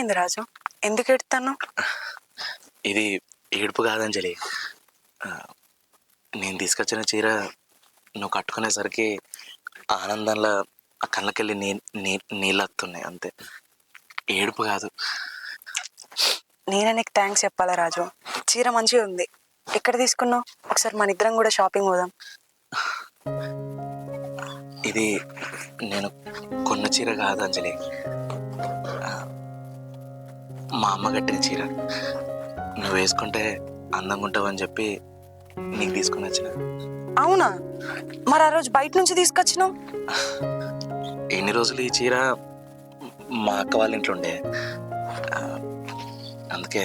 ఏమైంది రాజు? ఎందుకు ఎడుతాను? ఇది ఏడుపు కాదంజలి. నేను తీసుకొచ్చిన చీర నువ్వు కట్టుకునేసరికి ఆనందంలో ఆ కళ్ళకెళ్ళి నీళ్ళు వస్తున్నాయి అంతే, ఏడుపు కాదు. నేనే నీకు థ్యాంక్స్ చెప్పాలా రాజు? చీర మంచిగా ఉంది. ఎక్కడ తీసుకున్నావు? ఒకసారి మన ఇద్దరం కూడా షాపింగ్ పోదాం. ఇది నేను కొన్న చీర కాదు అంజలి, మా అమ్మ కట్టిన చీర. నువ్వు వేసుకుంటే అందంగా ఉంటావని చెప్పి నీకు తీసుకుని వచ్చిన. అవునా? మరి ఆ రోజు బయట నుంచి తీసుకొచ్చినావు? ఎన్ని రోజులు ఈ చీర మా అక్క వాళ్ళ ఇంట్లో ఉండే, అందుకే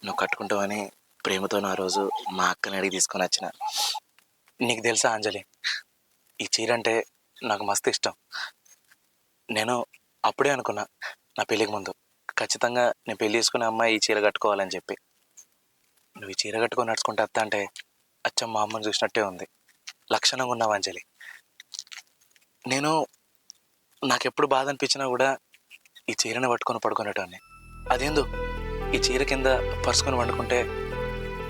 నువ్వు కట్టుకుంటావని ప్రేమతో ఆ రోజు మా అక్కని అడిగి తీసుకొని వచ్చిన. నీకు తెలుసా అంజలి, ఈ చీర అంటే నాకు మస్తు ఇష్టం. నేను అప్పుడే అనుకున్నా నా పెళ్ళికి ముందు, ఖచ్చితంగా నేను పెళ్ళి చేసుకునే అమ్మాయి ఈ చీర కట్టుకోవాలని చెప్పి. నువ్వు ఈ చీర కట్టుకొని నడుచుకుంటే అత్త అంటే అచ్చం మా అమ్మని చూసినట్టే ఉంది. లక్షణంగా ఉన్నావు అంజలి. నాకెప్పుడు బాధ అనిపించినా కూడా ఈ చీరను పట్టుకొని పడుకునేటోని. అదేందో ఈ చీర కింద పరుచుకొని వండుకుంటే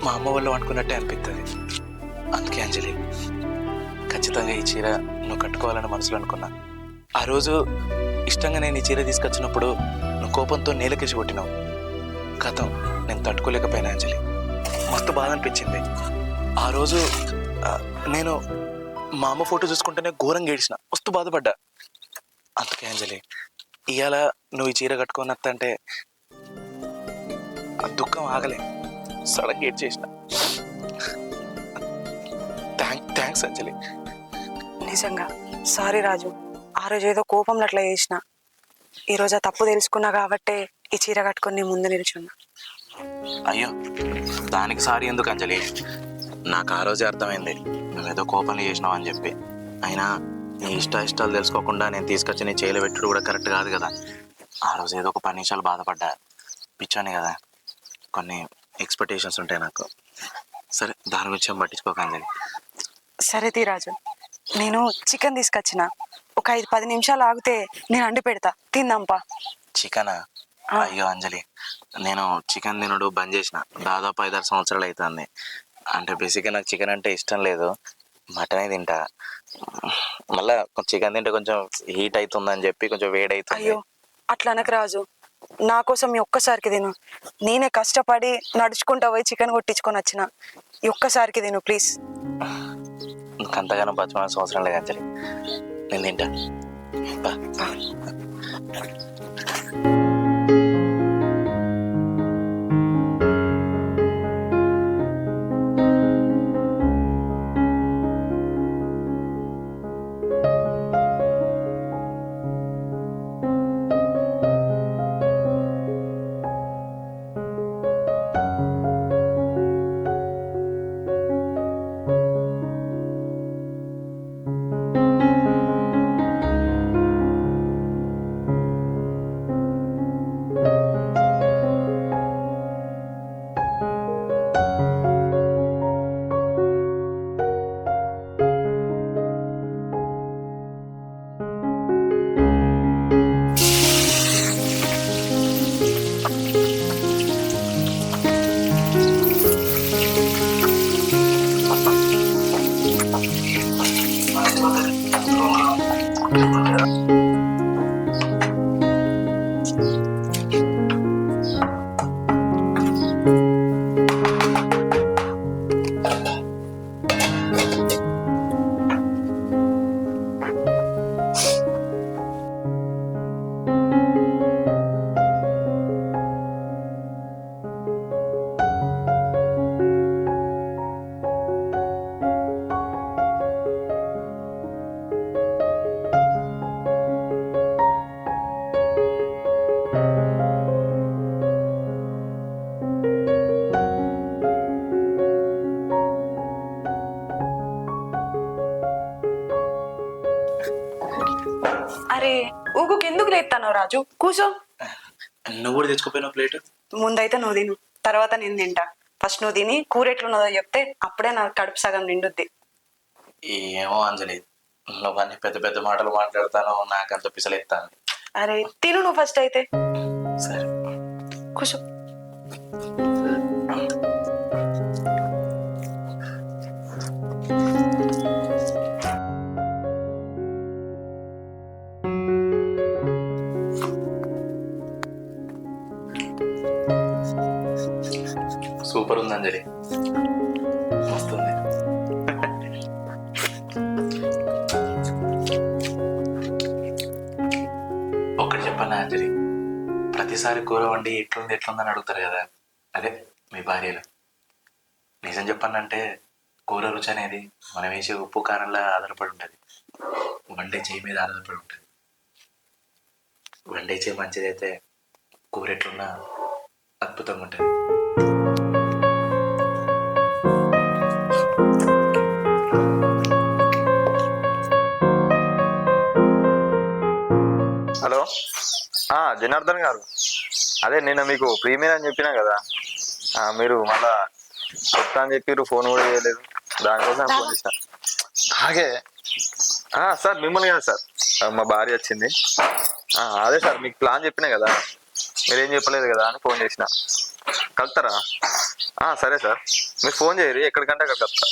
మా అమ్మ వాళ్ళు వండుకున్నట్టే అనిపిస్తుంది. అందుకే అంజలి, ఖచ్చితంగా ఈ చీర నువ్వు కట్టుకోవాలని మనసులో అనుకున్నా. ఆ రోజు ఇష్టంగా నేను ఈ చీర తీసుకొచ్చినప్పుడు నువ్వు కోపంతో నేలకేసి కొట్టినావు. కథం నేను తట్టుకోలేకపోయినా అంజలి, మస్తు బాధ అనిపించింది. ఆ రోజు నేను మా అమ్మ ఫోటో చూసుకుంటేనే ఘోరంగా ఏడ్చిన, మస్తు బాధపడ్డా. అందుకే అంజలి, ఇవాళ నువ్వు ఈ చీర కట్టుకొని వస్తంటే ఆ దుఃఖం ఆగలే, సడన్గా ఏడ్చేసిన. థ్యాంక్స్ అంజలి. నిజంగా సారీ రాజు, ఆ రోజు ఏదో కోపంలో అట్లా చేసిన. ఈరోజు ఆ తప్పు తెలుసుకున్నా కాబట్టే ఈ చీర కట్టుకొని నీ ముందు నిల్చున్నా. అయ్యో, దానికి సారీ ఎందుకు అంజలి? నాకు ఆ రోజే అర్థమైంది నువ్వేదో కోపంలో చేసినావు అని చెప్పి. అయినా నీ ఇష్టాలు తెలుసుకోకుండా నేను తీసుకొచ్చి నీ చేయలు పెట్టుడు కూడా కరెక్ట్ కాదు కదా. ఆ రోజు ఏదో ఒక 10 నిమిషాలు బాధపడ్డా, పిచ్చాను కదా, కొన్ని ఎక్స్పెక్టేషన్స్ ఉంటాయి నాకు. సరే, దాని గురించి ఏం పట్టించుకోకండి. సరే తీ రాజు, నేను చికెన్ తీసుకొచ్చిన, ఒక 5-10 నిమిషాలు ఆగితే నేను అండి పెడతా, తిందాంపా. చికెనా? అయ్యో అంజలి, నేను చికెన్ తినడు బంద్ చేసిన దాదాపు 5-6 సంవత్సరాలు అవుతుంది. అంటే బేసిక్గా నాకు చికెన్ అంటే ఇష్టం లేదు, మటనే తింటా. మళ్ళా చికెన్ తింటే కొంచెం హీట్ అవుతుందని చెప్పి కొంచెం వేడి అవుతుంది. అయ్యో అట్లా అనకు రాజు, నా కోసం ఈ ఒక్కసారికి తిను. నేనే కష్టపడి నడుచుకుంటా పోయి చికెన్ కొట్టించుకొని వచ్చిన, ఈ ఒక్కసారికి తిను ప్లీజ్. అంతగానో బతమాల్సిన అవసరం లేదు అంజలి, నేను తింటా. అరే ఊగుకి ఎందుకు లేస్తాను రాజు, కూర్చో. నువ్వు కూడా తెచ్చుకోపోయిన ప్లేట్. ముందైతే నువ్వు తిను, తర్వాత నేను తింటా. ఫస్ట్ నువ్వు తిని కూర ఎట్లున్నదో చెప్తే అప్పుడే నాకు కడుపు సగం నిండుద్ది. ఏమో అంజలి, నువ్వన్నీ పెద్ద పెద్ద మాటలు మాట్లాడతాను, నాకంత పిసలేస్తాను. అరే తిను నువ్వు ఫస్ట్ అయితే. సరే. కూర్చో. సూపర్ ఉంది అంజలి, మస్తుంది. ఒక్కటి చెప్పన్నా అంజలి, ప్రతిసారి కూర వండి ఎట్లుందని అడుగుతారు కదా, అదే మీ భార్యలు. నిజం చెప్పానంటే కూర రుచి అనేది మనం వేసే ఉప్పు కారంలా ఆధారపడి ఉంటుంది, వండే చేయి మీద ఆధారపడి ఉంటుంది. వండే చేయి మంచిదైతే కూర ఎట్లున్నా అద్భుతంగా ఉంటుంది. హలో, జనార్దన్ గారు, అదే నిన్న మీకు ప్రీమియర్ అని చెప్పినా కదా, మీరు మళ్ళా చెప్తా అని చెప్పారు, ఫోన్ కూడా చేయలేదు. దానికోసం ఫోన్ చేసిన. అలాగే సార్, మిమ్మల్ని కదా సార్, మా భార్య వచ్చింది. అదే సార్, మీకు ప్లాన్ చెప్పినా కదా, మీరేం చెప్పలేదు కదా అని ఫోన్ చేసిన. కలుతారా? సరే సార్, మీరు ఫోన్ చేయరు, ఎక్కడికంటే అక్కడ కలుతా.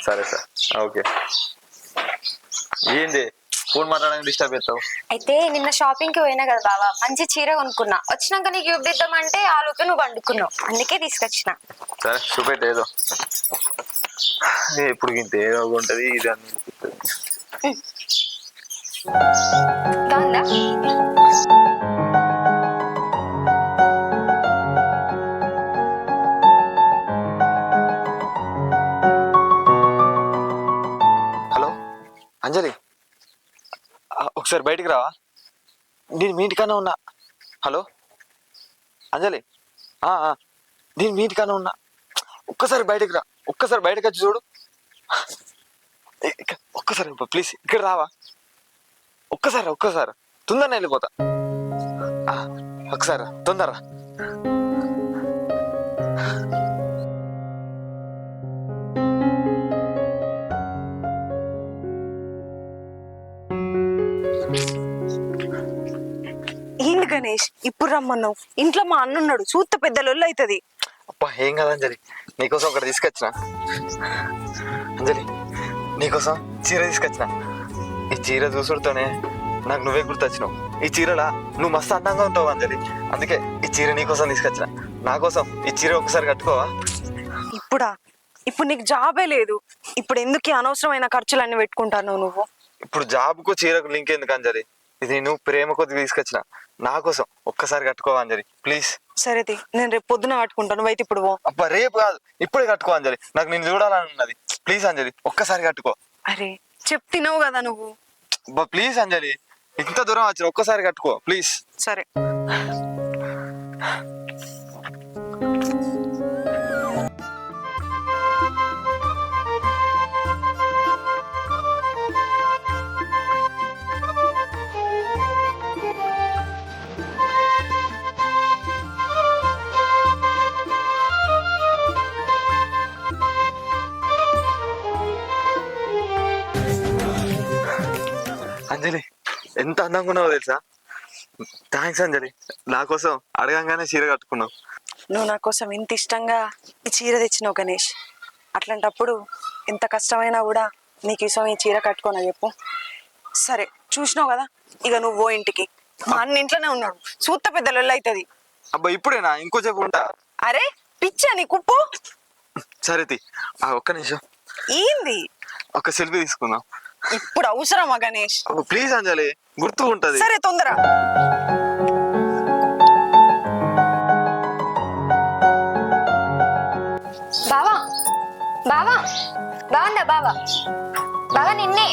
సరే సార్, ఓకే. ఏంది ఫోన్ మాట్లాడడానికి డిస్టర్బ్ చేస్తావు? అయితే నిన్న షాపింగ్ కి పోయినా కదా బావా, మంచి చీర కొనుక్కున్నా. వచ్చినాక నీకు చూపిద్దామంటే ఆ లోపే నువ్వు వండుకున్నావు, అందుకే తీసుకొచ్చిన. సరే చూపెట్టు, ఏదో ఇప్పుడు ఇంత ఏదో ఉంటది ఇది అని. బాగుందా? హలో అంజలి, ఒకసారి బయటికి రావా? నేను మీ ఇంటికన్నా ఉన్నా. హలో అంజలి, నేను మీ ఇంటికన్నా ఉన్నా. ఒక్కసారి బయటకు రా, ఒక్కసారి బయటకు వచ్చి చూడు. ఒక్కసారి ప్లీజ్ ఇక్కడ రావా? ఒక్కసారి తొందరనే వెళ్ళిపోతా. ఒకసారి తొందర. ఏంది గణేష్ ఇప్పుడు రమ్మన్నావు? ఇంట్లో మా అన్నున్నాడు, చూస్తే పెద్ద లొల్లు అవుతుంది. అబ్బా ఏం కాదు అంజలి, నీకోసం ఒకటి తీసుకొచ్చిన. అంజలి, నీకోసం చీర తీసుకొచ్చిన. ఈ చీర చూసుడుతోనే నాకు నువ్వే గుర్తొచ్చినావు. ఈ చీరలా నువ్వు మస్తు అందంగా ఉంటావు అంజలి, అందుకే ఈ చీర నీకోసం తీసుకొచ్చిన. నా కోసం ఈ చీర ఒకసారి కట్టుకోవా? ఇప్పుడు నీకు జాబే లేదు, ఇప్పుడు ఎందుకు ఈ అనవసరమైన ఖర్చులన్నీ పెట్టుకుంటాను నువ్వు? ఇప్పుడు జాబ్కు చీరకు లింక్ ఎందుకు అంజలి? ఇది నువ్వు ప్రేమ కొద్ది తీసుకొచ్చిన. నా కోసం ఒక్కసారి కట్టుకోవా అంజలి ప్లీజ్? సరేది, నేను రేపు పొద్దున కట్టుకుంటాను. అయితే ఇప్పుడు పో. అబ్బా రేపు కాదు, ఇప్పుడే కట్టుకో అంజలి, నాకు నేను చూడాలని ఉన్నది. ప్లీజ్ అంజలి ఒక్కసారి కట్టుకో. అరే చెప్తున్నావు కదా నువ్వు. అబ్బా ప్లీజ్ అంజలి, ఇంత దూరం వచ్చిన ఒక్కసారి కట్టుకో ప్లీజ్. సరే. అంజలి ఎంత అందంగా ఉన్నావో తెలుసా? థ్యాంక్స్ అంజలి, నా కోసం అడగంగానే చీర కట్టుకున్నావు. నువ్వు నా కోసం ఇంత ఇష్టంగా ఈ చీర తెచ్చినావు గణేష్. అట్లాంటప్పుడు ఎంత కష్టమైనా కూడా నీకు ఇష్టం ఈ చీర కట్టుకోనా చెప్పు? సరే చూసినావు కదా, ఇక నువ్వు పో ఇంటికి. మా అన్న ఇంట్లోనే ఉన్నాడు, చూస్తే పెద్ద లొల్లు అవుతుంది. అబ్బా ఇప్పుడేనా? ఇంకోసేపు ఉంటా. అరే పిచ్చా నీకు? పో. సరే ఒక్క నిమిషం. ఏంది? ఒక సెల్ఫీ తీసుకుందాం. ఇప్పుడు అవసరమా గణేష్? ప్లీజ్ అంజలి, గుర్తు ఉంటది. సరే తొందర. బావా బావా, బాగుందా బావా? బావా నిన్నే.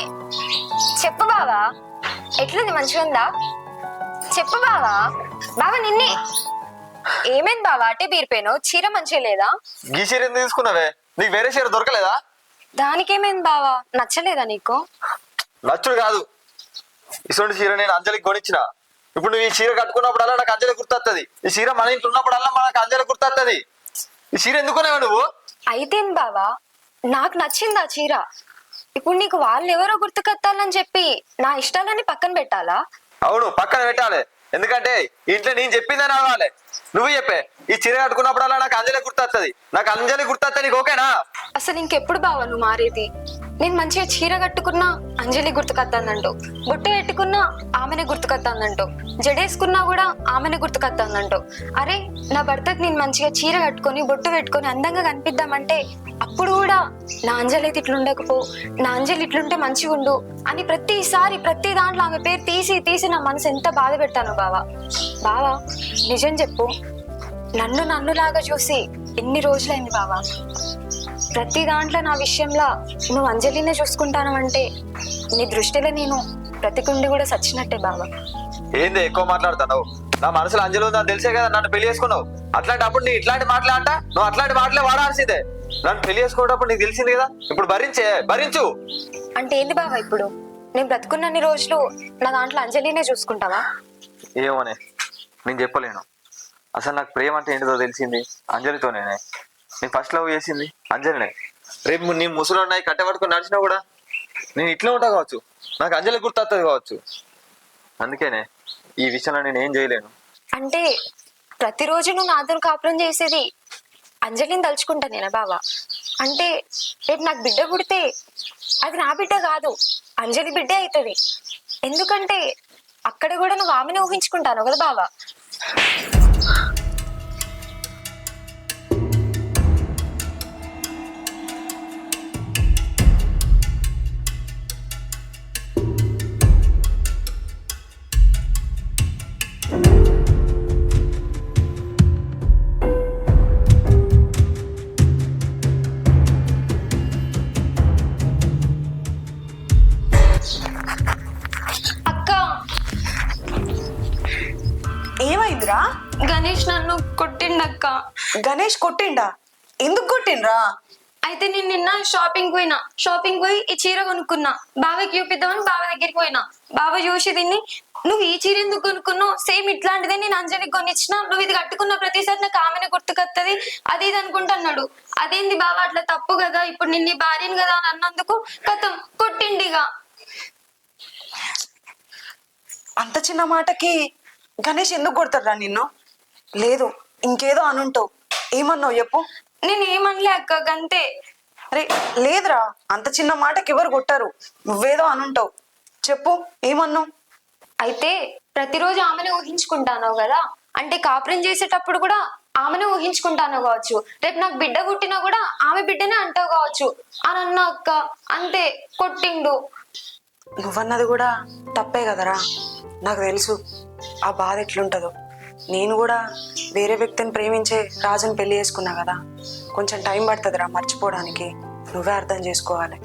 చెప్పు బావా, ఎట్లుంది? మంచిగా ఉందా? చెప్పు బావా. బావా నిన్నే. ఏమైంది బావా అటే బీరిపోయాను? చీర మంచిగా లేదా? ఈ చీర ఎందుకు తీసుకున్నావే? నీకు వేరే చీర దొరకలేదా? దానికేమైంది బావా, నచ్చలేదా నీకు? నచ్చుడు కాదు, ఇటువంటి చీర నేను అంజలికి కొనిచ్చిన. ఇప్పుడు నువ్వు ఈ చీర కట్టుకున్నప్పుడల్లా నాకు అంజలి గుర్తొస్తుంది. ఈ చీర మన ఇంట్లో ఉన్నప్పుడల్లా మనకు అంజలి గుర్తొస్తుంది. ఈ చీర ఎందుకున్నావా నువ్వు? అయితేం బావా, నాకు నచ్చింది ఆ చీర. ఇప్పుడు నీకు వాళ్ళు ఎవరో గుర్తుకొత్తాలని చెప్పి నా ఇష్టాలన్నీ పక్కన పెట్టాలా? అవును పక్కన పెట్టాలి. ఎందుకంటే ఇంట్లో నేను చెప్పిందని అవ్వాలి. నువ్వు చెప్పే ఈ చీర కట్టుకున్నప్పుడల్లా నాకు అంజలి గుర్తొస్తుంది. నాకు అంజలి గుర్తొస్తే నీకు ఓకేనా? అసలు ఇంకెప్పుడు బావా నువ్వు మారేది? నేను మంచిగా చీర కట్టుకున్నా అంజలి గుర్తుకొద్దానంటావు, బొట్టు పెట్టుకున్నా ఆమెనే గుర్తుకొద్దానంటావు, జడేసుకున్నా కూడా ఆమెనే గుర్తుకొద్దానంటావు. అరే నా భర్తకు నేను మంచిగా చీర కట్టుకొని బొట్టు పెట్టుకొని అందంగా కనిపిద్దామంటే అప్పుడు కూడా నా అంజలి అయితే ఇట్లుండకపో, నా అంజలి ఇట్లుంటే మంచిగా ఉండు అని ప్రతిసారి ప్రతి దాంట్లో ఆమె పేరు తీసి తీసి నా మనసు ఎంత బాధ పెట్టాను బావా. బావా నిజం చెప్పు, నన్నులాగా చూసి ఎన్ని రోజులైంది బావా? ప్రతి దాంట్లో నా విషయంలో నువ్వు అంజలినే చూసుకుంటాను అంటే నీ దృష్టిలో నేను ప్రతికుండి కూడా సచ్చినట్టే బావా. ఏంది ఎక్కువ మాట్లాడుతున్నావు? నా మనసులో అంజలి ఉందని తెలిసే కదా నన్ను పెళ్లి చేసుకున్నావు. అట్లాంటప్పుడు నీ ఇట్లాంటి మాట్లాడట, నువ్వు అట్లాంటి మాటలే వాడాల్సిందే. నన్ను పెళ్లి చేసుకునేటప్పుడు నీకు తెలిసింది కదా, ఇప్పుడు భరించు. అంటే ఏంది బావా ఇప్పుడు? నేను బ్రతుకున్నన్ని రోజులు నా దాంట్లో అంజలినే చూసుకుంటావా? ఏమోనే నేను చెప్పలేను. అసలు నాకు ప్రేమ అంటే ఏంటిదో తెలిసింది అంజలితోనే. నేను ఫస్ట్ లవ్ చేసింది అంజలినే. రేపు నీ ముసలు ఉన్నాయి కట్టబట్టుకుని నడిచినా కూడా నేను ఇట్లా ఉంటా కావచ్చు, నాకు అంజలి గుర్తొస్తుంది కావచ్చు. అందుకేనే ఈ విషయంలో నేను ఏం చేయలేను. అంటే ప్రతిరోజు నువ్వు నాతో కాపురం చేసేది అంజలిని తలుచుకుంటా నేనా బావా? అంటే రేపు నాకు బిడ్డ పుడితే అది నా బిడ్డ కాదు, అంజలి బిడ్డే అవుతుంది. ఎందుకంటే అక్కడ కూడా నువ్వు ఆమెను ఊహించుకుంటాను కదా బావా. అక్క ఏమైందిరా? గణేష్ నన్ను కొట్టిండక్క. గణేష్ కొట్టిండా? ఎందుకు కొట్టిండ్రా? అయితే నేను నిన్న షాపింగ్ పోయి ఈ చీర కొనుక్కున్నా. బావకి చూపిద్దామని బావ దగ్గరికి పోయినా. బావ చూసి దీన్ని, నువ్వు ఈ చీర ఎందుకు కొనుక్కున్నావు? సేమ్ ఇట్లాంటిదే నేను అంజలికి కొనిచ్చిన, నువ్వు ఇది కట్టుకున్న ప్రతిసారి నాకు ఆమెనే గుర్తుకొత్తది అది ఇది అనుకుంటున్నాడు. అదేంది బావ అట్లా తప్పు కదా, ఇప్పుడు నిన్ను భార్యను కదా అని అన్నందుకు కథం కొట్టిండిగా. అంత చిన్న మాటకి గణేష్ ఎందుకు కొడతారా నిన్ను? లేదు ఇంకేదో అనుంటావు. ఏమన్నావు చెప్పు? నేను ఏమనలే అక్క, గంతే. అరే లేదురా, అంత చిన్న మాటకి ఎవరు కొట్టారు. నువ్వేదో అనుంటావు, చెప్పు ఏమన్నావు? అయితే ప్రతిరోజు ఆమెనే ఊహించుకుంటాను కదా, అంటే కాపురం చేసేటప్పుడు కూడా ఆమెనే ఊహించుకుంటాను కావచ్చు, రేపు నాకు బిడ్డ పుట్టినా కూడా ఆమె బిడ్డనే అంటావు కావచ్చు అని అన్నా అక్క. అంతే, కొట్టిండు. నువ్వన్నది కూడా తప్పే కదరా, నాకు తెలుసు ఆ బాధ ఎట్లుంటుందో. నేను కూడా వేరే వ్యక్తిని ప్రేమించే రాజుని పెళ్లి చేసుకున్నా కదా, కొంచెం టైం పడుతుందిరా మర్చిపోవడానికి. నువ్వే అర్థం చేసుకోవాలి.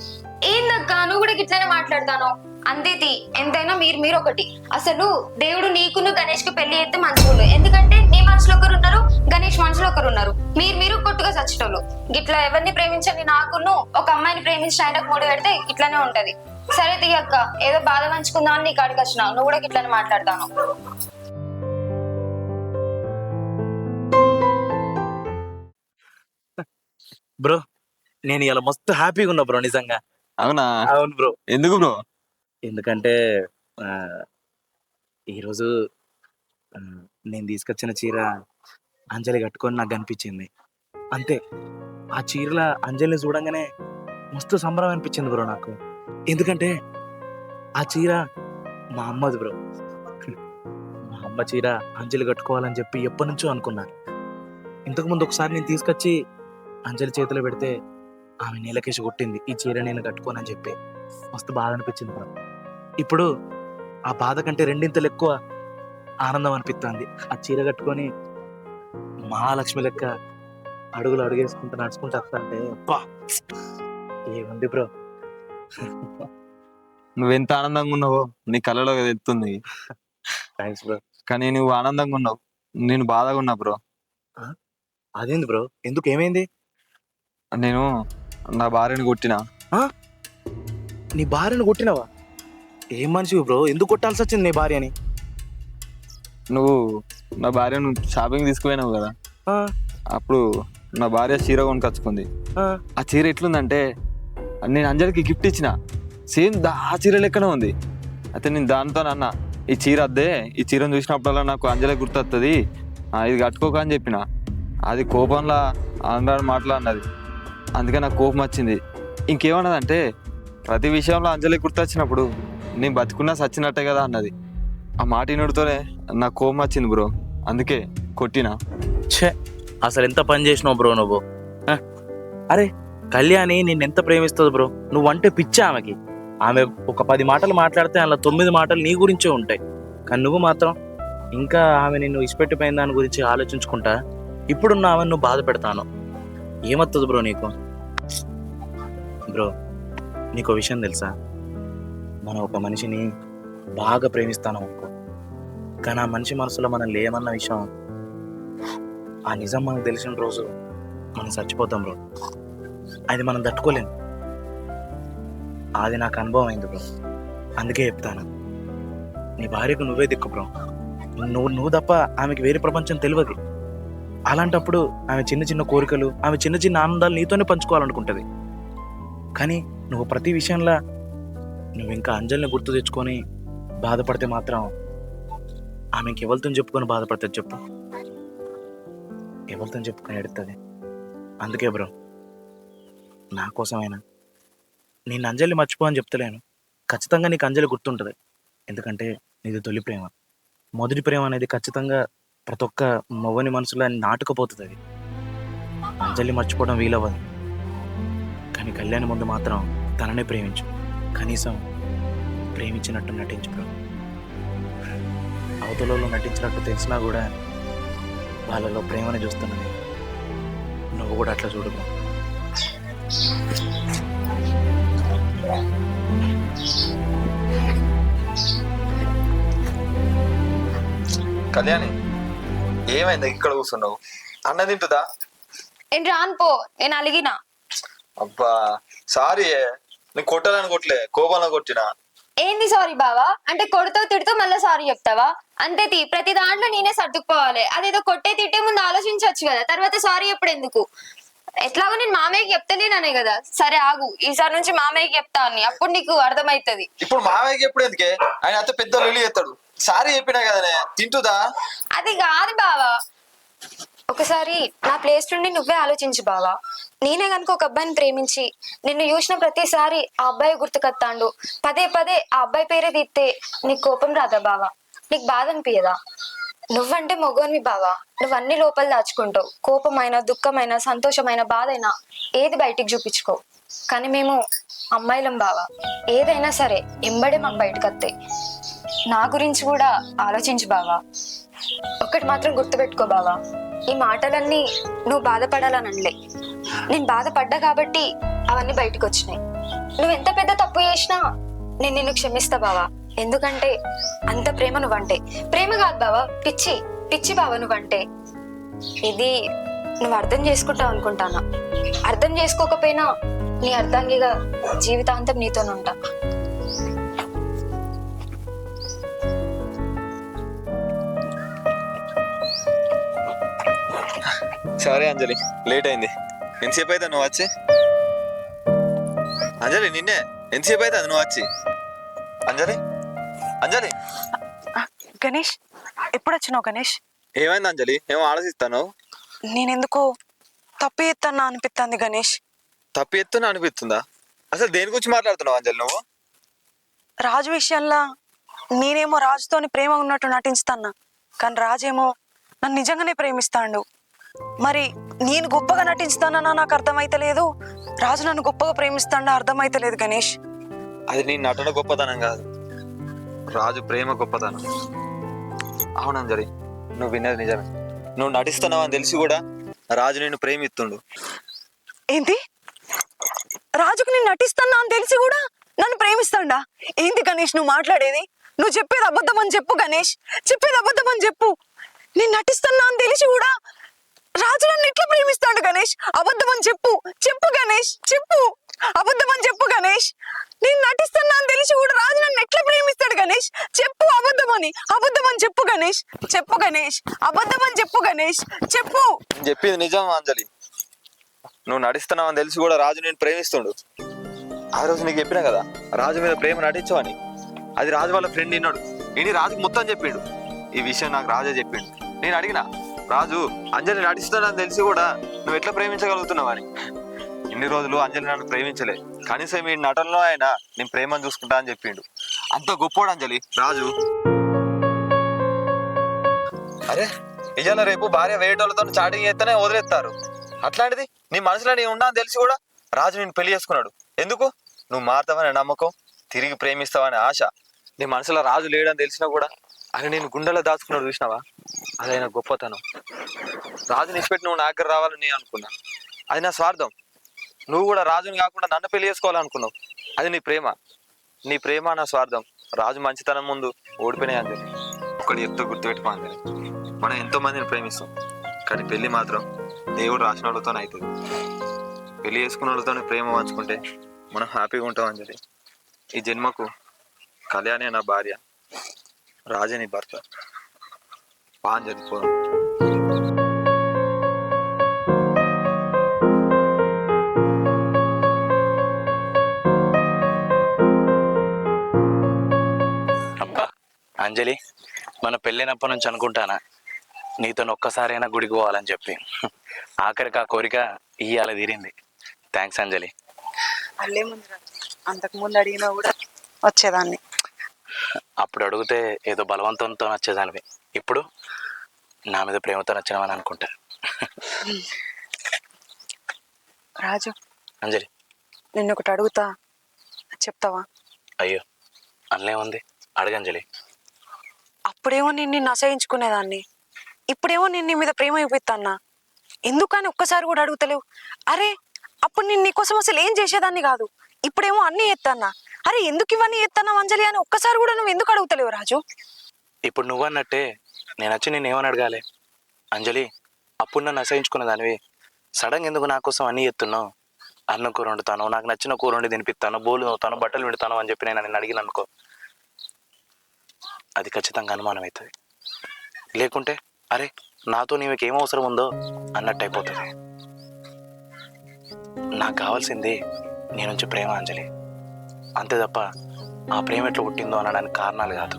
ఏందక్క నువ్వు కూడా గిట్లనే మాట్లాడతాను? అంతేతి ఎంతైనా మీరు ఒకటి. అసలు దేవుడు నీకును గణేష్ కి పెళ్లి అయితే మంచిగా, ఎందుకంటే నీ మనసులో ఒకరు ఉన్నారు, గణేష్ మనసులో ఒకరు ఉన్నారు. మీరు కొట్టుగా చచ్చేటోళ్ళు. గిట్లా ఎవరిని ప్రేమించండి, నాకును ఒక అమ్మాయిని ప్రేమించిన ఆయనకు మూడు పెడితే ఇట్లానే ఉంటది. సరే తీయక్క, ఏదో బాధ పంచుకుందాం అని నీకు అడిగి వచ్చినా, నువ్వు కూడా గిట్లనే మాట్లాడతాను. బ్రో నేను ఇలా మస్తు హ్యాపీగా ఉన్నా బ్రో, నిజంగా. అవునా? అవును బ్రో. ఎందుకు బ్రో? ఎందుకంటే ఈరోజు నేను తీసుకొచ్చిన చీర అంజలి కట్టుకొని నాకు కనిపించింది. అంతే, ఆ చీరల అంజలిని చూడంగానే మస్తు సంబరం అనిపించింది బ్రో నాకు. ఎందుకంటే ఆ చీర మా అమ్మది బ్రో. మా అమ్మ చీర అంజలి కట్టుకోవాలని చెప్పి ఎప్పటి నుంచో అనుకున్నాను. ఇంతకుముందు ఒకసారి నేను తీసుకొచ్చి అంజలి చేతిలో పెడితే ఆమె నీలకేసి కొట్టింది, ఈ చీర నేను కట్టుకోనని చెప్పి. మస్తు బాధ అనిపించింది బ్రో. ఇప్పుడు ఆ బాధ కంటే రెండింతలు ఎక్కువ ఆనందం అనిపిస్తుంది. ఆ చీర కట్టుకొని మహాలక్ష్మి లెక్క అడుగులు అడుగేసుకుంటూ నడుచుకుంటూ వస్తుంటే అబ్బా ఏముంది బ్రో. నువ్వెంత ఆనందంగా ఉన్నావో నీ కళ్ళలో ఎత్తుంది. Thanks bro. కానీ నువ్వు ఆనందంగా ఉన్నావు, నేను బాధగా ఉన్నా బ్రో. అదేంది బ్రో, ఎందుకు, ఏమైంది? నేను నా భార్యని కొట్టినా. నీ భార్యను కొట్టినావా? ఏం మనిషి బ్రో, ఎందుకు కొట్టాల్సి వచ్చింది నీ భార్యని? నువ్వు నా భార్యను షాపింగ్ తీసుకుపోయినావు కదా, అప్పుడు నా భార్య చీర కొనుకొచ్చుకుంది. ఆ చీర ఎట్లుందంటే నేను అంజలికి గిఫ్ట్ ఇచ్చిన, సేమ్ ఆ చీర లెక్కనే ఉంది. అయితే నేను దాంతో అన్న, ఈ చీర అద్దే, ఈ చీరను చూసినప్పుడల్లా నాకు అంజలి గుర్తొస్తుంది, ఇది కట్టుకోక అని చెప్పిన. అది కోపంలో అందరూ మాట్లాడినది, అందుకే నాకు కోపం వచ్చింది. ఇంకేమన్నదంటే ప్రతి విషయంలో అంజలి గుర్తొచ్చినప్పుడు నేను బతుకున్నా సచ్చినట్టే కదా అన్నది. ఆ మాట వినుడితోనే నాకు కోపం వచ్చింది బ్రో, అందుకే కొట్టినా. ఛే, అసలు ఎంత పని చేసినావు బ్రో నువ్వు. హ? అరే కళ్యాణి నిన్నెంత ప్రేమిస్తుంది బ్రో, నువ్వంటే పిచ్చి ఆమెకి. ఆమె ఒక 10 మాటలు మాట్లాడితే అలా 9 మాటలు నీ గురించే ఉంటాయి. కానీ నువ్వు మాత్రం ఇంకా ఆమె నిన్ను ఇష్టపెట్టిపోయిన దాని గురించి ఆలోచించుకుంటా ఇప్పుడున్న ఆమెను నువ్వు బాధ పెడతాను. ఏమవుతుంది బ్రో నీకు? బ్రో నీకు విషయం తెలుసా, మనం ఒక మనిషిని బాగా ప్రేమిస్తాను అనుకో, కానీ ఆ మనిషి మనసులో మనం లేమన్న విషయం, ఆ నిజం మనకు తెలిసిన రోజు మనం చచ్చిపోతాం బ్రో. అది మనం తట్టుకోలేము. అది నాకు అనుభవం అయింది బ్రో, అందుకే చెప్తాను. నీ భార్యకు నువ్వే దిక్కు బ్రో. నువ్వు తప్ప ఆమెకి వేరే ప్రపంచం తెలియదు. అలాంటప్పుడు ఆమె చిన్న చిన్న కోరికలు, ఆమె చిన్న చిన్న ఆనందాలు నీతోనే పంచుకోవాలనుకుంటుంది. కానీ నువ్వు ప్రతి విషయంలో నువ్వు ఇంకా అంజలిని గుర్తు తెచ్చుకొని బాధపడితే మాత్రం ఆమెకి ఎవరితో చెప్పుకొని బాధపడుతుంది చెప్పు? ఎవరితో చెప్పుకొని ఎడుతుంది. అందుకే బ్రో, నా కోసమైనా నేను అంజలి మర్చిపో అని చెప్తలేను. ఖచ్చితంగా నీకు అంజలి గుర్తుంటుంది. ఎందుకంటే నీది తొలి ప్రేమ. మొదటి ప్రేమ అనేది ఖచ్చితంగా ప్రతి ఒక్క మొవ్వని మనసులో నాటుకుపోతుంది. అది అంజలి మర్చిపోవడం వీలవ్వదు. కానీ కళ్యాణి ముందు మాత్రం తననే ప్రేమించు. కనీసం ప్రేమించినట్టు నటించు బ్రో. అవతలలో నటించినట్టు తెలిసినా కూడా వాళ్ళలో ప్రేమని చూస్తున్నది. నువ్వు కూడా అట్లా చూడు బ్రో. కళ్యాణి ఏమైంది ఇక్కడ కూర్చున్నావు? అన్న తింటుందా? నేను రాను పో, నేను అలిగిన. అబ్బా సారీ, నేను కొట్టాలని కొట్టలే, కోపంలో కొట్టినా. ఏంది సారీ బావా? అంటే కొడుతూ తిడుతూ మళ్ళీ సారీ చెప్తావా? అంతే తీ, ప్రతి దాంట్లో నేనే సర్దుకుపోవాలి. అదేదో కొట్టే తిట్టే ముందు ఆలోచించవచ్చు కదా, తర్వాత సారీ ఎప్పుడు ఎందుకు? ఎట్లాగో నేను మామయ్యకి చెప్తలేననే కదా. సరే ఆగు, ఈసారి నుంచి మామయ్యకి చెప్తా అని, అప్పుడు నీకు అర్థమైతది. ఇప్పుడు మామయ్యకి ఎప్పుడు ఎందుకే? ఆయన అంత పెద్ద లొల్లి చేస్తాడు. సారీ చెప్పినా కదనే, తింటుందా? అది కాదు బావా, ఒకసారి నా ప్లేస్ నుండి నువ్వే ఆలోచించు బావా. నేనే కనుక ఒక అబ్బాయిని ప్రేమించి నిన్ను చూసిన ప్రతిసారి ఆ అబ్బాయి గుర్తుకొత్తాండు, పదే పదే ఆ అబ్బాయి పేరే తీస్తే నీకు కోపం రాదా బావా? నీకు బాధ అనిపించదా? నువ్వంటే మొగోనివి బావా, నువ్వు అన్ని లోపల దాచుకుంటావు. కోపమైన, దుఃఖమైన, సంతోషమైన, బాధ అయినా ఏది బయటికి చూపించుకో. కానీ మేము అమ్మాయిలం బావా, ఏదైనా సరే ఎంబడే మాకు బయటకు వస్తాయి. నా గురించి కూడా ఆలోచించు బావా. ఒక్కటి మాత్రం గుర్తుపెట్టుకో బావా, ఈ మాటలన్నీ నువ్వు బాధపడాలనలే. నేను బాధపడ్డా కాబట్టి అవన్నీ బయటకు వచ్చినాయి. నువ్వు ఎంత పెద్ద తప్పు చేసినా నేను నిన్ను క్షమిస్తా బావా. ఎందుకంటే అంత ప్రేమ నువ్వంటే. ప్రేమ కాదు బావా, పిచ్చి పిచ్చి బావా నువ్వంటే. ఇది నువ్వు అర్థం చేసుకుంటావు అనుకుంటానా. అర్థం చేసుకోకపోయినా నీ అర్థంగిగా జీవితాంతం నీతోనే ఉంటా. సరే అంజలి, లేట్ అయింది. ఎంతసేపు అవుతా నువ్వు వచ్చి? అంజలి నిన్నే, ఎంతసేపు అవుతా నువ్వు వచ్చి? అంజలి అంజలి గణేష్, ఎప్పుడు వచ్చినావు గణేష్? ఏమైంది అంజలి? ఏమో ఆలోచిస్తాను. నేనెందుకో తప్పు ఎత్తన్నా అనిపిస్తుంది గణేష్. తప్పు ఎత్తున అనిపిస్తుందా? అసలు దేని గురించి మాట్లాడుతున్నావు అంజలి నువ్వు? రాజు విషయంలో నేనేమో రాజుతోని ప్రేమ ఉన్నట్టు నటిస్తాన్నా, కానీ రాజేమో నన్ను నిజంగానే ప్రేమిస్తాడు. మరి నేను గొప్పగా నటిస్తానన్నా నాకు అర్థమైతలేదు, రాజు నన్ను గొప్పగా ప్రేమిస్తాడా అర్థమైతలేదు గణేష్. అది నీ నటన గొప్పతనం కాదు, రాజు ప్రేమ గొప్పతనం. అవునంజలి, నువ్వు విన్నది నిజమే. నువ్వు నటిస్తున్నావు అని తెలిసి కూడా రాజు నిన్ను ప్రేమిస్తుండు. ఏంటి? రాజుకు నేను నటిస్తానా అని తెలిసి కూడా నన్ను ప్రేమిస్తాడా? ఏంటి గణేష్ నువ్వు మాట్లాడేది? నువ్వు చెప్పేది అబద్ధం అని చెప్పు గణేష్, చెప్పేది అబద్ధం అని చెప్పు. నేను నటిస్తున్నా అని తెలిసి కూడా రాజు నన్ను ఎట్లా ప్రేమిస్తాడు గణేష్? అబద్ధం అని చెప్పు, చెప్పు గణేష్, చెప్పు. అబద్ధం అని చెప్పు గణేష్. నేను నటిస్తున్నా అని తెలిసి కూడా రాజు నన్ను ఎట్లా ప్రేమిస్తాడు గణేష్? చెప్పు అబద్ధం అని. అబద్ధం అని చెప్పు గణేష్, చెప్పు గణేష్. అబద్ధం అని చెప్పు గణేష్, చెప్పు. చెప్పింది నిజం అంజలి. నువ్వు నటిస్తున్నావు అని తెలిసి కూడా రాజు నేను ప్రేమిస్తుండు. ఆ రోజు నీకు చెప్పినా కదా రాజు మీద ప్రేమ నటించవని. అది రాజు వాళ్ళ ఫ్రెండ్ విన్నాడు. ఇని రాజుకు మొత్తం చెప్పిండు. ఈ విషయం నాకు రాజే చెప్పిండు. నేను అడిగిన, రాజు అంజలి నటిస్తానని తెలిసి కూడా నువ్వు ఎట్లా ప్రేమించగలుగుతున్నావని. ఇన్ని రోజులు అంజలి నన్ను ప్రేమించలే, కనీసం ఈ నటనలో అయినా నేను ప్రేమను చూసుకుంటా అని చెప్పిండు. అంత గొప్పోడు అంజలి రాజు. అరే ఇవాళ రేపు భార్య వేరేటోళ్ళతో చాటింగ్ చేస్తేనే వదిలేస్తారు. అట్లాంటిది నీ మనసులో నీ ఉన్నా అని తెలిసి కూడా రాజు నేను పెళ్లి చేసుకున్నాడు. ఎందుకు? నువ్వు మారుతావనే నమ్మకం, తిరిగి ప్రేమిస్తావనే ఆశ. నీ మనసులో రాజు లేడని తెలిసినా కూడా ఆయన నేను గుండెలో దాచుకున్నాడు. చూసినావా? అదైనా గొప్పతనం. రాజు నిష్పెట్టి నువ్వు నా దగ్గర రావాలని నేను అనుకున్నా. అది నా స్వార్థం. నువ్వు కూడా రాజుని కాకుండా నన్ను పెళ్లి చేసుకోవాలనుకున్నావు. అది నీ ప్రేమ. నీ ప్రేమ నా స్వార్థం రాజు మంచితనం ముందు ఓడిపోయినాయి. అంజలి ఒకటి చెప్తూ గుర్తుపెట్టుకో అంజలి, మనం ఎంతో మందిని ప్రేమిస్తాం, కానీ పెళ్లి మాత్రం దేవుడు రాసిన వాళ్ళతోనే అవుతుంది. పెళ్లి చేసుకున్న వాళ్ళతోనే ప్రేమ పంచుకుంటే మనం హ్యాపీగా ఉంటాం అంజలి. ఈ జన్మకు కళ్యాణి నా భార్య, రాజే నీ భర్త. బా అంజలి పోదాం. అబ్బా అంజలి, మన పెళ్ళైనప్పటి నుంచి అనుకుంటానా నీతో ఒక్కసారైనా గుడికి పోవాలని చెప్పి. ఆఖరికి ఆ కోరిక ఇయ్యాల తీరింది. థ్యాంక్స్ అంజలి. అల్లేముంది రాజు, అంతకు ముందు అడిగినా కూడా వచ్చేదాన్ని. అప్పుడు అడిగితే ఏదో బలవంతంతో నచ్చేదానివి, ఇప్పుడు నా మీద ప్రేమతో నచ్చినావని అనుకుంటా. రాజు అంజలి, నిన్ను ఒకటి అడుగుతా, చెప్తావా? అయ్యో అందులో ఉంది, అడగంజలి. అప్పుడేమో నిన్ను అసహించుకునేదాన్ని, ఇప్పుడేమో నేను నీ మీద ప్రేమ చూపిస్తాన్నా. ఎందుకని ఒక్కసారి కూడా అడుగుతలేవు? అరే అప్పుడు నేను నీకోసం అసలు ఏం చేసేదాన్ని కాదు, ఇప్పుడేమో అన్నీ ఎత్తాన్నా. అరే ఎందుకు ఇవన్నీ ఎత్తాన్నా అంజలి అని ఒక్కసారి కూడా నువ్వు ఎందుకు అడుగుతలేవు రాజు? ఇప్పుడు నువ్వన్నట్టే నేను వచ్చి నేను ఏమని అడగాలి? అంజలి, అప్పుడు నన్ను అసహించుకున్న దానివి సడన్గా ఎందుకు నా కోసం అన్నీ ఎత్తున్నావు? అన్నం కూర వండుతాను, నాకు నచ్చిన కూర వండి తినిపిస్తాను, బోలు తోతాను, బట్టలు విడతాను అని చెప్పి నేను అడిగిన అనుకో, అది ఖచ్చితంగా అనుమానం అవుతుంది. లేకుంటే అరే నాతో నీకు ఏం అవసరం ఉందో అన్నట్టు అయిపోతుంది. నాకు కావాల్సింది నీ నుంచి ప్రేమ అంజలి, అంతే తప్ప ఆ ప్రేమ ఎట్లా పుట్టిందో అనడానికి కారణాలు కాదు.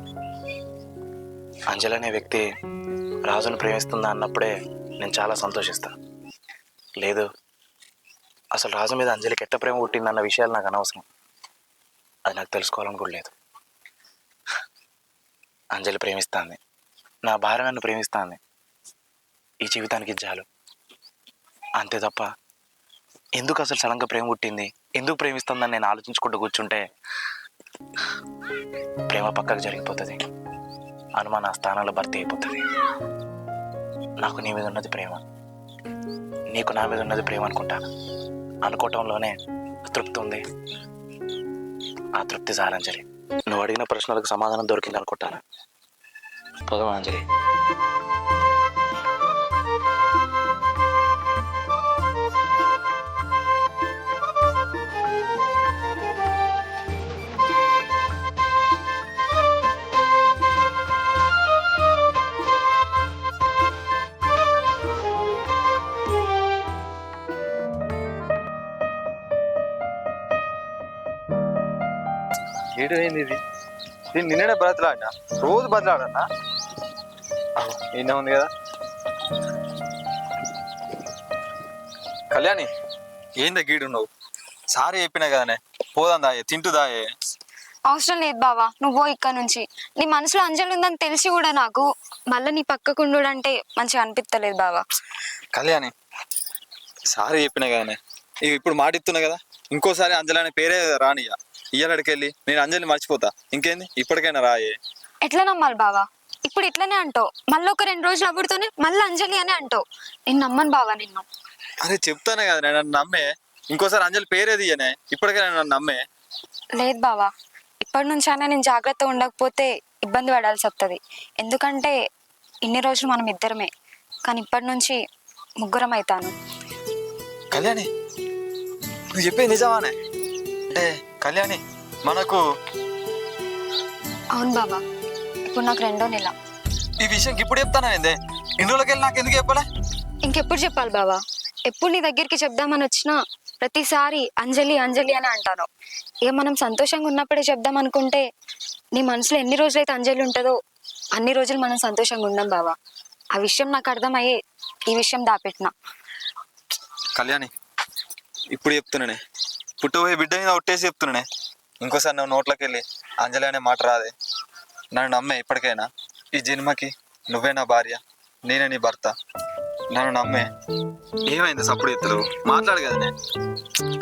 అంజలి అనే వ్యక్తి రాజును ప్రేమిస్తుందా అన్నప్పుడే నేను చాలా సంతోషిస్తాను. లేదు అసలు రాజు మీద అంజలికి ఎట్ట ప్రేమ పుట్టిందన్న విషయాలు నాకు అనవసరం, అది నాకు తెలుసుకోవాలని కూడా లేదు. అంజలి ప్రేమిస్తాంది, నా భార్య నన్ను ప్రేమిస్తాంది, ఈ జీవితానికి చాలు అంతే తప్ప ఎందుకు అసలు సడన్గా ప్రేమ పుట్టింది, ఎందుకు ప్రేమిస్తుందని నేను ఆలోచించుకుంటూ కూర్చుంటే ప్రేమ పక్కకు జరిగిపోతుంది, అనుమాన స్థానంలో భర్తీ అయిపోతుంది. నాకు నీ మీద ఉన్నది ప్రేమ, నీకు నా మీద ఉన్నది ప్రేమ అనుకుంటాను. అనుకోవటంలోనే తృప్తి ఉంది, ఆ తృప్తి చాలంజలి. నువ్వు అడిగిన ప్రశ్నలకు సమాధానం దొరికింది అనుకుంటాను. పదవా అంజలి. ఏడు ఏంది ఇది? నేను నిన్ననే బతలాడినా, రోజు బతలాడన్నా. నిన్న ఉంది కదా కళ్యాణి, ఏందా గీడు నువ్వు? సారీ చెప్పినా కదనే, పోదాం దాయే, తింటూ దాయే. అవసరం లేదు బావా, నువ్వు ఇక్కడ నుంచి. నీ మనసులో అంజలి ఉందని తెలిసి కూడా నాకు మళ్ళీ నీ పక్కకు ఉండుడంటే మంచిగా అనిపిస్తలేదు బావా. కళ్యాణి సారీ చెప్పినా కదనే, ఇప్పుడు మాట ఇస్తున్నా కదా, ఇంకోసారి అంజలి అనే పేరే రానియ్యా. ఇయ్యాలడికెళ్ళి నేను అంజలిని మర్చిపోతా. ఇంకేంది, ఇప్పటికైనా రాయే. ఎట్లా నమ్మాలి బావా? ఇప్పుడు ఇట్లనే అంటావు, మళ్ళీ ఒక 2 రోజులు అవ్వడుతోనే మళ్ళీ అంజలి అనే అంటావు. నేను నమ్మను బావా నిన్ను. అరే చెప్తానే కదా నన్ను నమ్మే, ఇంకోసారి అంజలి పేరేది ఇయ్యనే, ఇప్పటికైనా నన్ను నమ్మే. లేదు బావా, ఇప్పటి నుంచి అయినా నేను జాగ్రత్తగా ఉండకపోతే ఇబ్బంది పడాల్సి వస్తుంది. ఎందుకంటే ఇన్ని రోజులు మనం ఇద్దరమే, కానీ ఇప్పటి నుంచి ముగ్గురం అవుతాను. కళ్యాణి నువ్వు చెప్పేది నిజమానే? అంటే కళ్యాణి మనకు... అవును బాబా, ఇప్పుడు నాకు 2వ నెల. ఈ విషయం ఇప్పుడు చెప్తానా? ఏందే ఇన్ని రోజులకి వెళ్ళి నాకు ఎందుకు చెప్పలే? ఇంకెప్పుడు చెప్పాలి బాబా? ఎప్పుడు నీ దగ్గరికి చెప్దామని వచ్చినా ప్రతిసారి అంజలి అంజలి అని అంటాను. ఇక మనం సంతోషంగా ఉన్నప్పుడే చెప్దాం అనుకుంటే నీ మనసులో ఎన్ని రోజులైతే అంజలి ఉంటుందో అన్ని రోజులు మనం సంతోషంగా ఉండం బావా. ఆ విషయం నాకు అర్థమయ్యే ఈ విషయం దాపెట్టిన. కళ్యాణి ఇప్పుడు చెప్తున్నానే, పుట్టబోయే బిడ్డ మీద ఒట్టేసి చెప్తున్నానే, ఇంకోసారి నువ్వు నోట్లోకి వెళ్ళి అంజలి అనే మాట రాదే. నన్ను నమ్మే, ఇప్పటికైనా ఈ జన్మకి నువ్వే నా భార్య, నేనే నీ భర్త. నన్ను నమ్మే. ఏమైంది సప్పుడు ఎత్తులు మాట్లాడు కదా, నేను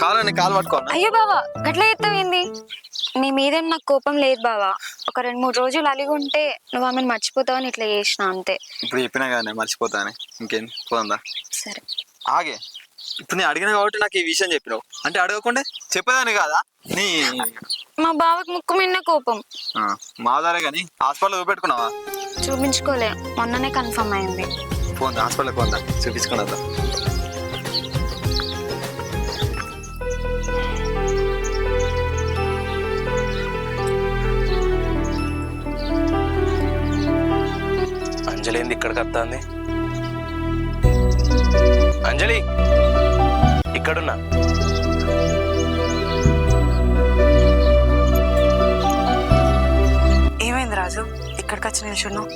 కాలని కాలు పట్టుకోనా? అయ్యో బావా, గట్లా చెప్తావేంది? నీ మీదేం నాకు కోపం లేదు బావా. ఒక 2-3 రోజులు అలిగి ఉంటే నువ్వు ఆమెను మర్చిపోతావని ఇట్లా చేసిన అంతే. ఇప్పుడు చెప్పినా కదా నేను మర్చిపోతానే, ఇంకేం పోందా. సరే ఆగే, ఇప్పుడు నేను అడిగిన కాబట్టి నాకు ఈ విషయం చెప్పినావు, అంటే అడగకుండా చెప్పేదాన్ని కాదా నీ? మా బావకి ముక్కు మిన్న కోపం. మాదారే కానీ హాస్పిటల్ చూపెట్టుకున్నావా? చూపించుకోలే, మొన్ననే కన్ఫర్మ్ అయింది. పోందా హాస్పిటల్కి, పోందా చూపించుకున్నా. అంజలి ఏంది ఇక్కడికి వస్తుంది? అంజలి ఇక్కడున్నా. ఏమైంది రాజు, ఇక్కడికి వచ్చి నిల్చున్నావు?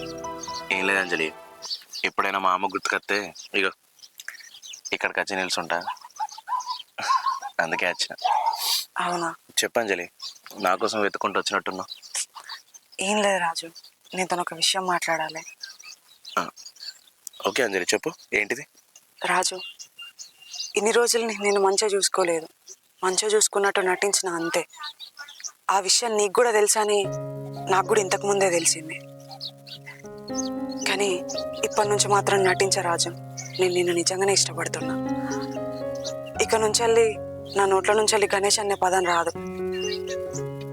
ఏం లేదు అంజలి, ఎప్పుడైనా మా అమ్మ గుర్తుకొస్తే ఇగో ఇక్కడికి వచ్చి నిల్చుంటా, అందుకే వచ్చిన. అవునా? చెప్పు అంజలి, నా కోసం వెతుకుంటూ వచ్చినట్టున్నావు. ఏం లేదు రాజు, నీతో ఒక విషయం మాట్లాడాలి. ఓకే అంజలి చెప్పు, ఏంటిది? రాజు, ఇన్ని రోజులు నేను మంచిగా చూసుకోలేదు, మంచిగా చూసుకున్నట్టు నటించిన అంతే. ఆ విషయం నీకు కూడా తెలుసని నాకు కూడా ఇంతకు ముందే తెలిసింది. కానీ ఇప్పటి నుంచి మాత్రం నటించ రాజు, నేను నిన్ను నిజంగానే ఇష్టపడుతున్నా. ఇక నుంచి వెళ్ళి నా నోట్ల నుంచి వెళ్ళి గణేష్ అనే పదం రాదు.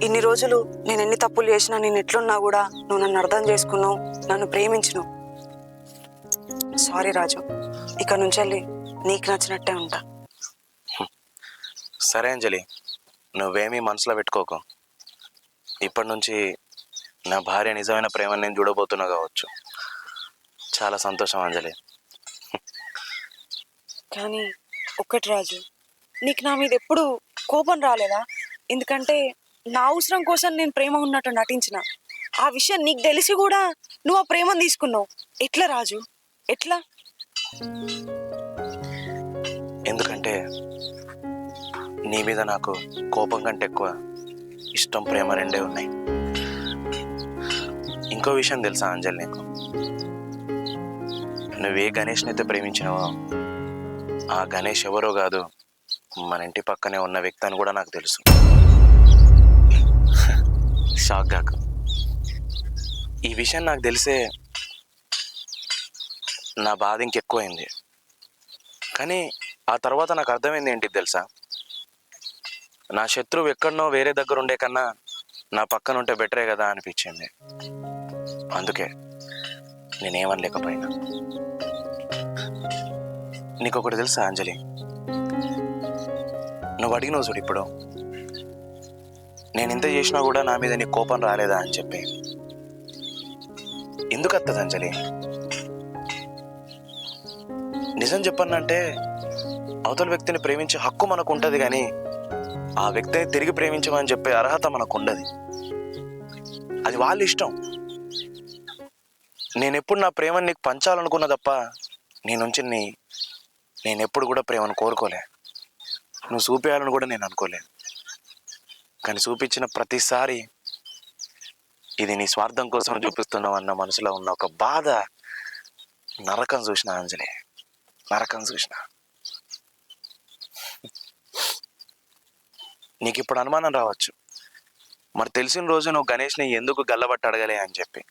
ఇన్ని రోజులు నేను ఎన్ని తప్పులు చేసినా, నేను ఎట్లున్నా కూడా నువ్వు నన్ను అర్థం చేసుకున్నావు, నన్ను ప్రేమించినావు. సారీ రాజు, ఇక నుంచి వెళ్ళి నీకు నచ్చినట్టే ఉంటా. సరే అంజలి, నువ్వేమీ మనసులో పెట్టుకోకు. ఇప్పటి నుంచి నా భార్య నిజమైన ప్రేమను నేను చూడబోతున్నా కావచ్చు. చాలా సంతోషం అంజలి. కానీ ఒక్కటి రాజు, నీకు నా మీద ఎప్పుడు కోపం రాలేదా? ఎందుకంటే నా అవసరం కోసం నేను ప్రేమ ఉన్నట్టు నటించిన. ఆ విషయం నీకు తెలిసి కూడా నువ్వు ఆ ప్రేమను తీసుకున్నావు. ఎట్లా రాజు, ఎట్లా? ఎందుకంటే నీ మీద నాకు కోపం కంటే ఎక్కువ ఇష్టం, ప్రేమ రెండే ఉన్నాయి. ఇంకో విషయం తెలుసా అంజలి, నీకు నువ్వే గణేష్ని అయితే ప్రేమించినావో ఆ గణేష్ ఎవరో కాదు, మన ఇంటి పక్కనే ఉన్న వ్యక్తి అని కూడా నాకు తెలుసు. షాక్ కాకు. ఈ విషయం నాకు తెలిసే నా బాధ ఇంకెక్కువైంది. కానీ ఆ తర్వాత నాకు అర్థమైంది ఏంటి తెలుసా, నా శత్రువు ఎక్కడనో వేరే దగ్గర ఉండే కన్నా నా పక్కన ఉంటే బెటరే కదా అనిపించింది. అందుకే నేనేమనలేకపోయినా. నీకు ఒకటి తెలుసా అంజలి, నువ్వు అడిగినావు చూడు ఇప్పుడు, నేను ఇంత చేసినా కూడా నా మీద నీకు కోపం రాలేదా అని చెప్పి. ఎందుకు వస్తుంది అంజలి? నిజం చెప్పనంటే అవతల వ్యక్తిని ప్రేమించే హక్కు మనకు ఉంటుంది, కానీ ఆ వ్యక్తిని తిరిగి ప్రేమించమని చెప్పే అర్హత మనకు ఉండదు. అది వాళ్ళ ఇష్టం. నేనెప్పుడు నా ప్రేమని నీకు పంచాలనుకున్నా తప్ప నీ నుంచి నేను ఎప్పుడు కూడా ప్రేమను కోరుకోలే. నువ్వు చూపించాలని కూడా నేను అనుకోలేదు. కానీ చూపించిన ప్రతిసారి ఇది నీ స్వార్థం కోసం చూపిస్తున్నావు అన్న మనసులో ఉన్న ఒక బాధ, నరకం చూసిన అంజలి, నరకం చూసిన. నీకు ఇప్పుడు అనుమానం రావచ్చు, మరి తెలిసిన రోజు నువ్వు గణేష్ని ఎందుకు గల్లబట్టి అడగలే అని చెప్పి.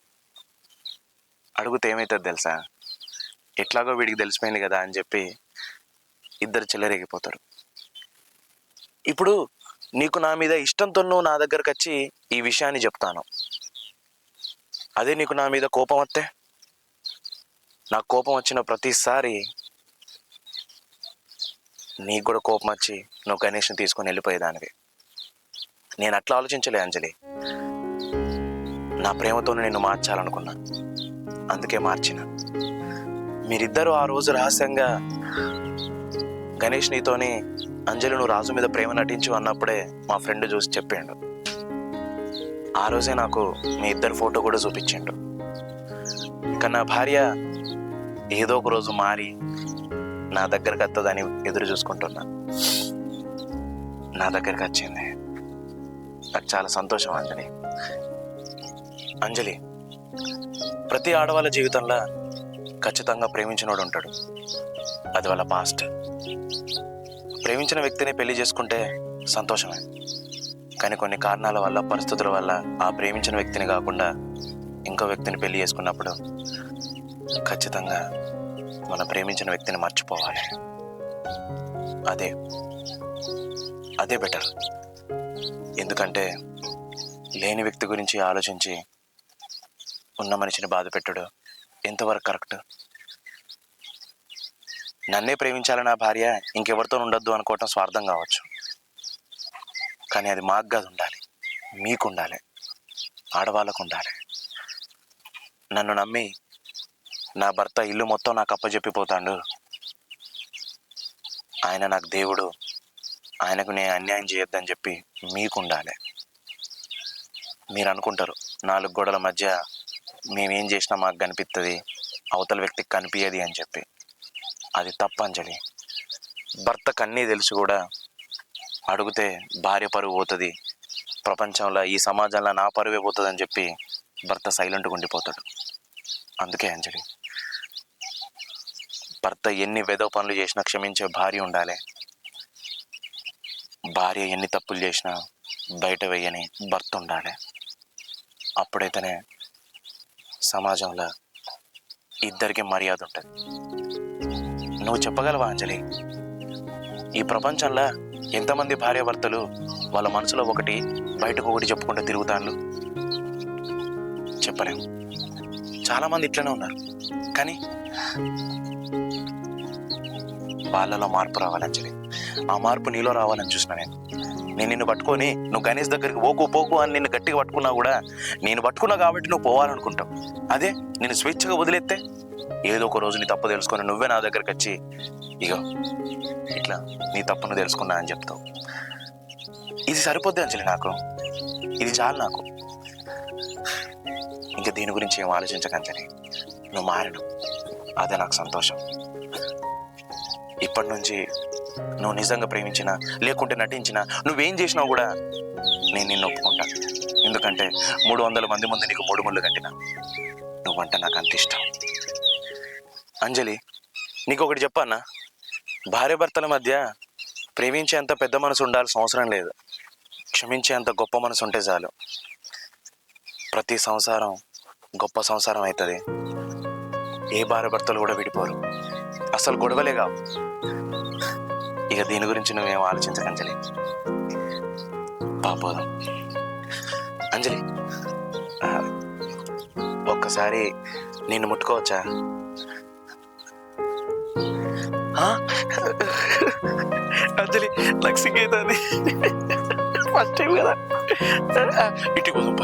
అడుగుతే ఏమవుతుంది తెలుసా, ఎట్లాగో వీడికి తెలిసిపోయింది కదా అని చెప్పి ఇద్దరు చెల్లరేగిపోతారు. ఇప్పుడు నీకు నా మీద ఇష్టంతో నువ్వు నా దగ్గరకు వచ్చి ఈ విషయాన్ని చెప్తాను. అదే నీకు నా మీద కోపం వస్తే, నాకు కోపం వచ్చిన ప్రతిసారి నీకు కూడా కోపం వచ్చి నువ్వు గణేష్ని తీసుకొని వెళ్ళిపోయేదానివి. నేను అట్లా ఆలోచించలే అంజలి, నా ప్రేమతో నిన్ను మార్చాలనుకున్నా, అందుకే మార్చిన. మీరిద్దరూ ఆ రోజు రహస్యంగా గణేష్ నీతోని అంజలి నువ్వు రాజు మీద ప్రేమ నటించు అన్నప్పుడే మా ఫ్రెండ్ చూసి చెప్పిండు. ఆ రోజే నాకు మీ ఇద్దరు ఫోటో కూడా చూపించిండు. కానీ నా భార్య ఏదో ఒక రోజు మారి నా దగ్గరకు వస్తుందని ఎదురు చూసుకుంటున్నా. నా దగ్గరికి వచ్చింది. నాకు చాలా సంతోషం అంజలి. అంజలి, ప్రతి ఆడవాళ్ళ జీవితంలో ఖచ్చితంగా ప్రేమించినోడు ఉంటాడు. అది వాళ్ళ పాస్ట్. ప్రేమించిన వ్యక్తిని పెళ్లి చేసుకుంటే సంతోషమే. కానీ కొన్ని కారణాల వల్ల, పరిస్థితుల వల్ల ఆ ప్రేమించిన వ్యక్తిని కాకుండా ఇంకో వ్యక్తిని పెళ్లి చేసుకున్నప్పుడు ఖచ్చితంగా మన ప్రేమించిన వ్యక్తిని మర్చిపోవాలి. అదే బెటర్. ఎందుకంటే లేని వ్యక్తి గురించి ఆలోచించి ఉన్న మనిషిని బాధ పెట్టడు ఎంతవరకు కరెక్ట్? నన్నే ప్రేమించాలని నా భార్య ఇంకెవరితో ఉండొద్దు అనుకోవటం స్వార్థం కావచ్చు. కానీ అది మాకు కాదు ఉండాలి, మీకు ఉండాలి, ఆడవాళ్ళకు ఉండాలి. నన్ను నమ్మి నా భర్త ఇల్లు మొత్తం నాకు అప్పచెప్పిపోతాడు. ఆయన నాకు దేవుడు, ఆయనకు నేను అన్యాయం చేయొద్దని చెప్పి మీకు ఉండాలి. మీరు అనుకుంటారు 4 గోడల మధ్య మేమేం చేసినా మాకు కనిపిస్తుంది, అవతల వ్యక్తికి కనిపించదు అని చెప్పి. అది తప్పు అంజలి. భర్తకు అన్నీ తెలిసి కూడా అడిగితే భార్య పరువు పోతుంది, ప్రపంచంలో ఈ సమాజంలో నా పరువే పోతుంది అని చెప్పి భర్త సైలెంట్గా ఉండిపోతాడు. అందుకే అంజలి, భర్త ఎన్ని వెధవ పనులు చేసినా క్షమించే భార్య ఉండాలి. భార్య ఎన్ని తప్పులు చేసినా బయట వేయని భర్త ఉండాలి. అప్పుడైతేనే సమాజంలో ఇద్దరికి మర్యాద ఉంటుంది. నువ్వు చెప్పగలవా అంజలి, ఈ ప్రపంచంలో ఎంతమంది భార్యాభర్తలు వాళ్ళ మనసులో ఒకటి బయటకు ఒకటి చెప్పుకుంటూ తిరుగుతాను? చెప్పలేం. చాలామంది ఇట్లనే ఉన్నారు. కానీ వాళ్ళలో మార్పు రావాలి అంజలి. ఆ మార్పు నీలో రావాలని చూసిన నేను నిన్ను పట్టుకొని నువ్వు గణేష్ దగ్గరికి పోకు అని నిన్ను గట్టిగా పట్టుకున్నా కూడా నేను పట్టుకున్నా కాబట్టి నువ్వు పోవాలనుకుంటావు. అదే నేను స్వేచ్ఛగా వదిలేస్తే ఏదో ఒక రోజు నీ తప్పు తెలుసుకొని నువ్వే నా దగ్గరికి వచ్చి ఇగో ఇట్లా నీ తప్పును తెలుసుకున్నా అని చెప్తావు. ఇది సరిపోద్ది అంజలి, నాకు ఇది చాలు. నాకు ఇంకా దీని గురించి ఏం ఆలోచించకంజలి. నువ్వు మారను, అదే నాకు సంతోషం. ఇప్పటి నుంచి నువ్వు నిజంగా ప్రేమించినా లేకుంటే నటించినా నువ్వేం చేసినా కూడా నేను నిన్ను ఒప్పుకుంటా. ఎందుకంటే 300 మంది ముందు నీకు 3 ముళ్ళు కట్టినా. నువ్వంటే నాకు అంత ఇష్టం అంజలి. నీకు ఒకటి చెప్పన్నా, భార్యాభర్తల మధ్య ప్రేమించేంత పెద్ద మనసు ఉండాల్సిన అవసరం లేదు, క్షమించేంత గొప్ప మనసు ఉంటే చాలు. ప్రతి సంసారం గొప్ప సంసారం అవుతుంది. ఏ భార్యాభర్తలు కూడా విడిపోరు, అసలు గొడవలే కావు. ఇక దీని గురించి నువ్వేం ఆలోచించకంజలి. పాపోదాం అంజలి. ఒక్కసారి నిన్ను ముట్టుకోవచ్చా? అంజలి, నాకు సిగ్గైతుంది. ఫస్ట్ టైం కదా. ఇటు పోదాం.